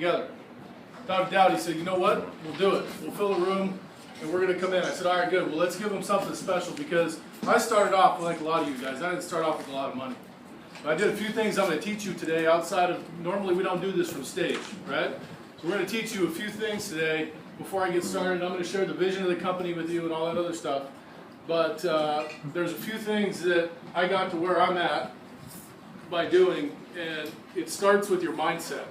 together. Without a doubt, he said, you know what, we'll do it. We'll fill a room and we're going to come in. I said, all right, good. Well, let's give them something special, because I started off like a lot of you guys. I didn't start off with a lot of money. But I did a few things I'm going to teach you today outside of, normally we don't do this from stage, right? So we're going to teach you a few things today before I get started. I'm going to share the vision of the company with you and all that other stuff. But there's a few things that I got to where I'm at by doing, and it starts with your mindset,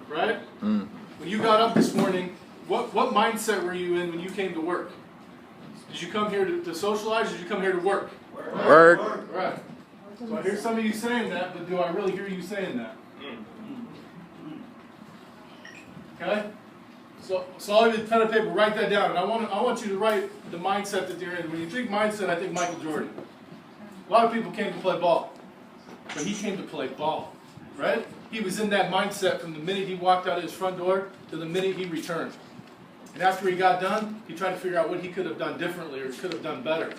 right? When you got up this morning, what mindset were you in when you came to work? Did you come here to socialize, or did you come here to work? Work. Right. So I hear some of you saying that, but do I really hear you saying that? Okay? So I'll give you a pen and paper, write that down. And I want you to write the mindset that you're in. When you think mindset, I think Michael Jordan. A lot of people came to play ball, but he came to play ball, right? He was in that mindset from the minute he walked out of his front door to the minute he returned. And after he got done, he tried to figure out what he could have done differently or could have done better.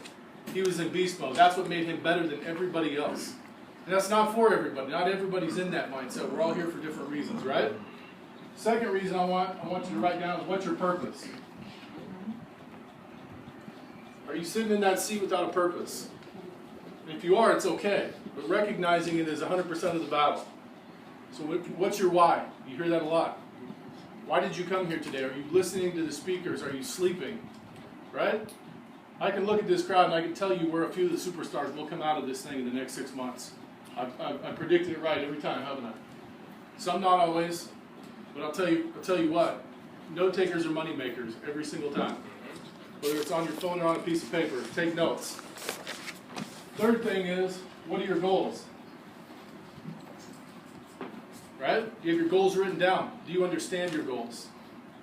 He was in beast mode. That's what made him better than everybody else. And that's not for everybody. Not everybody's in that mindset. We're all here for different reasons, right? Second reason I want you to write down is, what's your purpose? Are you sitting in that seat without a purpose? And if you are, it's okay. But recognizing it is 100% of the battle. So what's your why? You hear that a lot. Why did you come here today? Are you listening to the speakers? Are you sleeping? Right? I can look at this crowd and I can tell you where a few of the superstars will come out of this thing in the next 6 months. I've predicted it right every time, haven't I? Some not always, but I'll tell you what. Note takers are money makers every single time. Whether it's on your phone or on a piece of paper, take notes. Third thing is, what are your goals? Right? Do you have your goals written down? Do you understand your goals?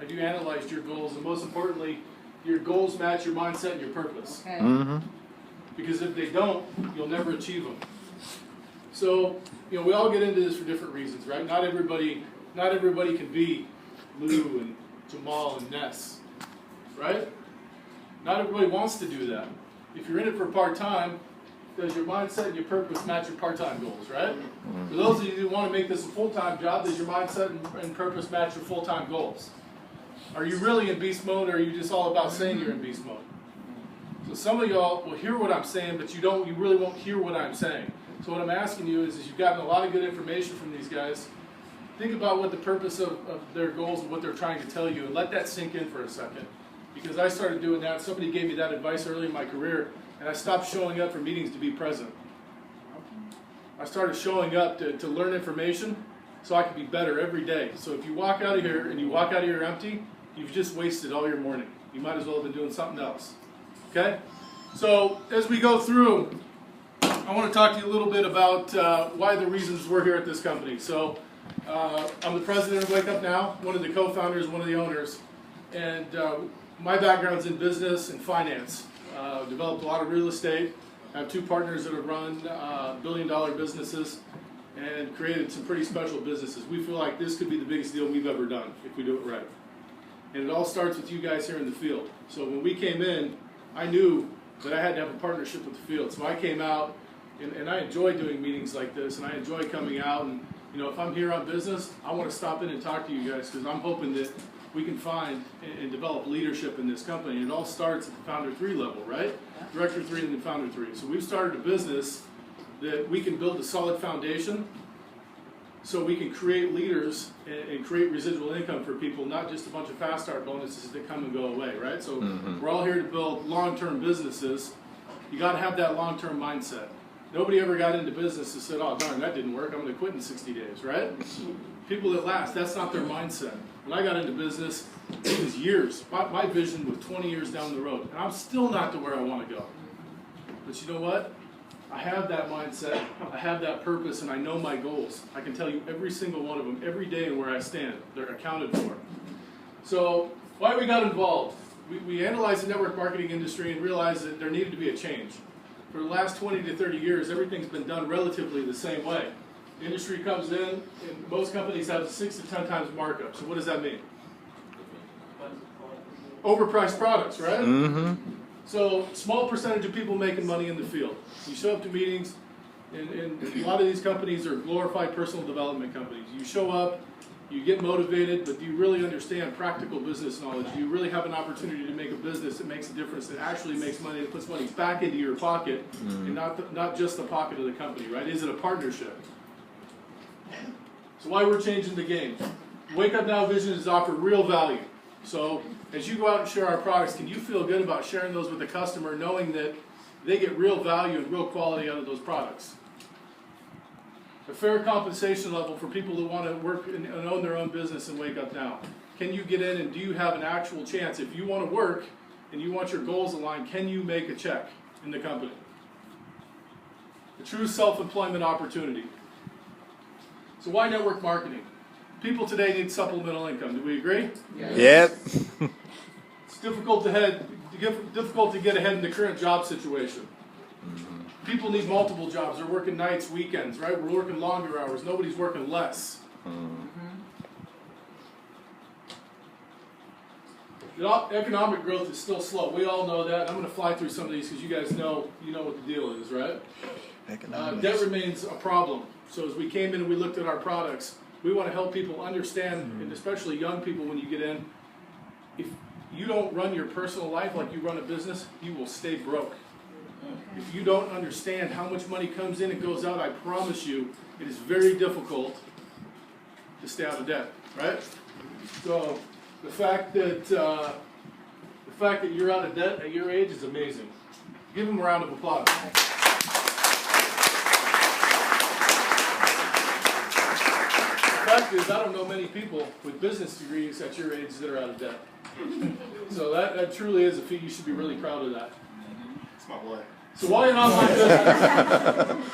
Have you analyzed your goals? And most importantly, your goals match your mindset and your purpose. Okay. Because if they don't, you'll never achieve them. So, we all get into this for different reasons, right? Not everybody can be Lou and Jamal and Ness, right? Not everybody wants to do that. If you're in it for part-time, does your mindset and your purpose match your part-time goals, right? For those of you who want to make this a full-time job, does your mindset and purpose match your full-time goals? Are you really in beast mode, or are you just all about saying you're in beast mode? So some of y'all will hear what I'm saying, but you really won't hear what I'm saying. So what I'm asking you is you've gotten a lot of good information from these guys. Think about what the purpose of their goals and what they're trying to tell you, and let that sink in for a second. Because I started doing that. Somebody gave me that advice early in my career, and I stopped showing up for meetings to be present. I started showing up to learn information so I could be better every day. So if you walk out of here and you walk out of here empty, you've just wasted all your morning. You might as well have been doing something else. Okay? So as we go through, I want to talk to you a little bit about why the reasons we're here at this company. So I'm the president of Wake Up Now, one of the co-founders, one of the owners. And my background's in business and finance. Developed a lot of real estate. I have two partners that have run billion-dollar businesses and created some pretty special businesses. We feel like this could be the biggest deal we've ever done if we do it right. And it all starts with you guys here in the field. So when we came in, I knew that I had to have a partnership with the field. So I came out, and I enjoy doing meetings like this, and I enjoy coming out. And if I'm here on business, I want to stop in and talk to you guys, because I'm hoping that we can find and develop leadership in this company. And it all starts at the Founder 3 level, right? Director 3 and then Founder 3. So we've started a business that we can build a solid foundation so we can create leaders and create residual income for people, not just a bunch of fast start bonuses that come and go away, right? So we're all here to build long-term businesses. You got to have that long-term mindset. Nobody ever got into business and said, oh, darn, that didn't work. I'm going to quit in 60 days, right? People that last, that's not their mindset. When I got into business, it was years. My vision was 20 years down the road, and I'm still not to where I want to go. But you know what? I have that mindset, I have that purpose, and I know my goals. I can tell you every single one of them, every day and where I stand. They're accounted for. So why we got involved? We analyzed the network marketing industry and realized that there needed to be a change. For the last 20 to 30 years, everything's been done relatively the same way. The industry comes in, and most companies have 6 to 10 times markup. So what does that mean? Overpriced products, right? So small percentage of people making money in the field. You show up to meetings, and a lot of these companies are glorified personal development companies. You show up, You get motivated, but do you really understand practical business knowledge? Do you really have an opportunity to make a business that makes a difference, that actually makes money, that puts money back into your pocket, and not just the pocket of the company, right? Is it a partnership? So why we're changing the game. Wake Up Now vision is to offer real value. So as you go out and share our products, can you feel good about sharing those with the customer, knowing that they get real value and real quality out of those products? A fair compensation level for people who want to work and own their own business and Wake Up Now. Can you get in and do you have an actual chance? If you want to work and you want your goals aligned, can you make a check in the company? A true self-employment opportunity. So why network marketing? People today need supplemental income. Do we agree? Yes. Yep. It's difficult to get ahead in the current job situation. People need multiple jobs. They're working nights, weekends, right? We're working longer hours. Nobody's working less. The economic growth is still slow. We all know that. I'm going to fly through some of these because you guys know what the deal is, right? Debt remains a problem. So as we came in and we looked at our products, we want to help people understand, and especially young people when you get in, if you don't run your personal life like you run a business, you will stay broke. If you don't understand how much money comes in and goes out, I promise you, it is very difficult to stay out of debt, right? So the fact that you're out of debt at your age is amazing. Give them a round of applause. The fact is, I don't know many people with business degrees at your age that are out of debt. So that truly is a feat. You should be really proud of that. It's my boy. So why an online business?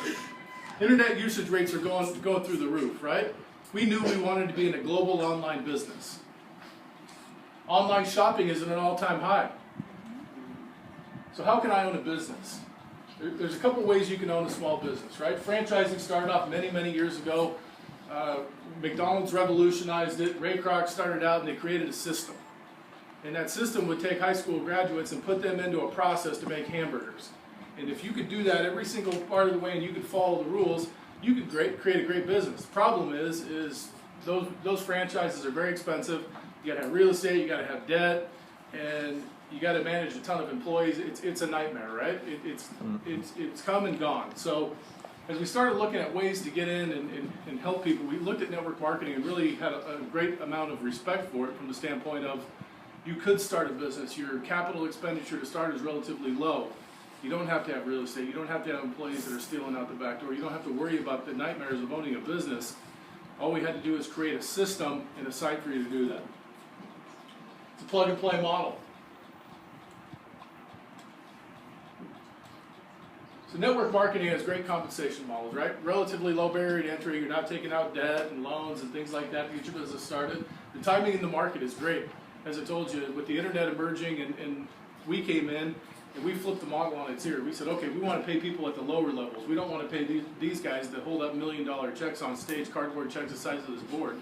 Internet usage rates are going through the roof, right? We knew we wanted to be in a global online business. Online shopping is at an all-time high. So how can I own a business? There's a couple ways you can own a small business, right? Franchising started off many, many years ago. McDonald's revolutionized it. Ray Kroc started out and they created a system. And that system would take high school graduates and put them into a process to make hamburgers. And if you could do that every single part of the way and you could follow the rules, you could create a great business. The problem is those franchises are very expensive. You got to have real estate, you got to have debt, and you got to manage a ton of employees. It's a nightmare, right? It's come and gone. So as we started looking at ways to get in and help people, we looked at network marketing and really had a great amount of respect for it from the standpoint of you could start a business. Your capital expenditure to start is relatively low. You don't have to have real estate. You don't have to have employees that are stealing out the back door. You don't have to worry about the nightmares of owning a business. All we had to do is create a system and a site for you to do that. It's a plug-and-play model. So network marketing has great compensation models, right? Relatively low barrier to entry. You're not taking out debt and loans and things like that to get your business started. The timing in the market is great. As I told you, with the internet emerging and we came in and we flipped the model on its ear. We said, okay, we want to pay people at the lower levels. We don't want to pay these guys that hold up $1 million checks on stage, cardboard checks the size of this board.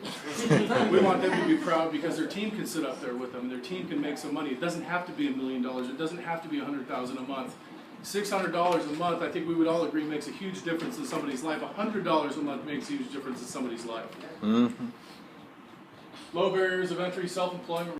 We want them to be proud because their team can sit up there with them. Their team can make some money. It doesn't have to be $1 million. It doesn't have to be $100,000 a month. $600 a month, I think we would all agree, makes a huge difference in somebody's life. $100 a month makes a huge difference in somebody's life. Low barriers of entry, self-employment.